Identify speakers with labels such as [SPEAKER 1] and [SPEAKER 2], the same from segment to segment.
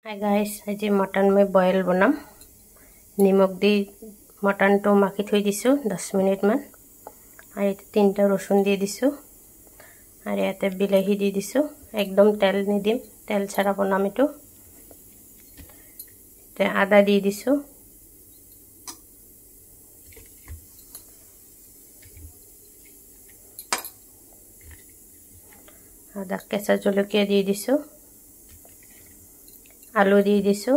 [SPEAKER 1] Hi guys, आज mutton में boil बनाम निमक दी मटन तो माखी थई दिसु 10 मिनिट मान और ये 3टा रसुन दी दिसु और याते बिलाही दी दिसु एकदम तेल निदिम तेल छाड़ा बनाम एटो ते आदा दी दिसु आदा केঁচা जलकिया दी दिसु आलू दी दिसु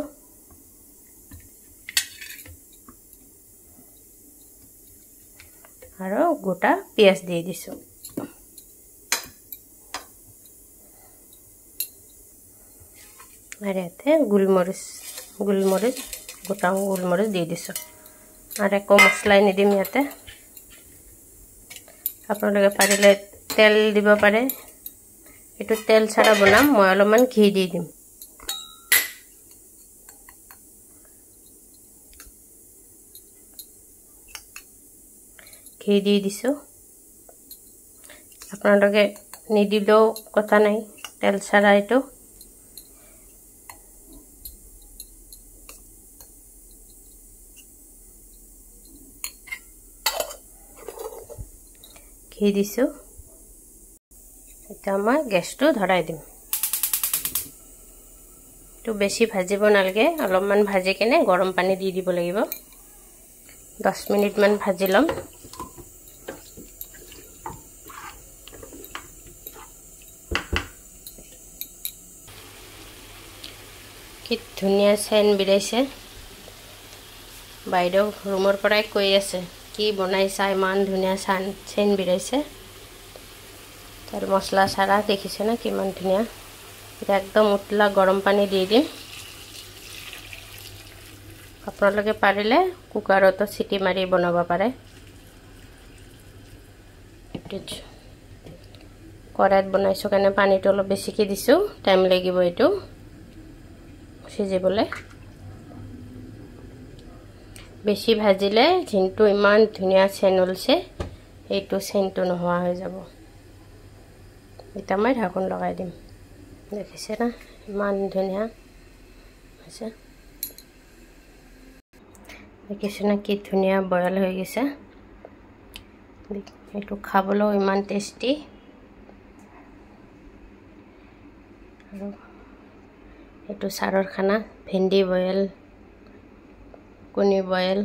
[SPEAKER 1] और गोटा पियाज दी दिसु और याते गुलमरिच गोटा गुलमरिच दी दिसु और एको मसला निदिम याते आपनालोके पारिले तेल दिबो पारे एटु तेल छाड़ा बनाम मैं अलपमान घी दी दिम घी दी दिसु आपनालोके निदिलेও कथा नाई तेल छाड़ा एटु घी दिसु এটা মই গ্যাসটো ধৰাই দিম তো বেশি ভাজিব নালগে অলপমান ভাজি কেনে গৰম পানী দি দিব লাগিব 10 মিনিট মান ভাজি লম কি ধুনিয়া সেন বিৰাইছে বাইদেউ ৰুমৰ পৰাই কৈ আছে কি বনাইছা ইমান ধুনিয়া সেন বিৰাইছে तेल मसला सारा देखिसे ना किमान धुनिया एकदम उतला गरम पानी दी दिम आपनालोके पारिले कुकारोतो सिटी मारि बनाबा पारे करात बनाइছো काने पानीটো অলপ বেছিকে দিছো টাইম লাগিব এটো সিজিবলে বেশি ভাজিলে জিনটো ইমান ধুনিয়া সেন ওলছে এইটো সেনটো নহোৱা হৈ যাব এটা মই ঢাকন লগাই দিম দেখিছে না মান ধুনিয়া আছে দেখিছে না কি ধুনিয়া বয়ল হৈ গৈছে এটো খাবলো ইমান টেস্টি আৰু এটো সাৰৰ খানা ভেন্ডি বয়ল কণী বয়ল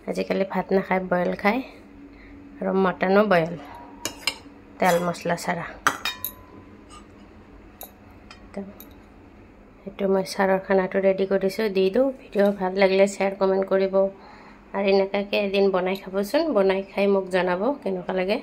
[SPEAKER 1] আজিকালি ভাত না খাই বয়ল খায় আৰু মটনো বয়ল तेल मसला सारा तो मैं सारा खाना तो रेडी करिसो दी दो भिडिओ ভাল লাগলে शेयर कमेंट करिबो और इनकाके एदिन बनाई खाबोसुन बनाई खाई मुक जनाबो केनेका लागे।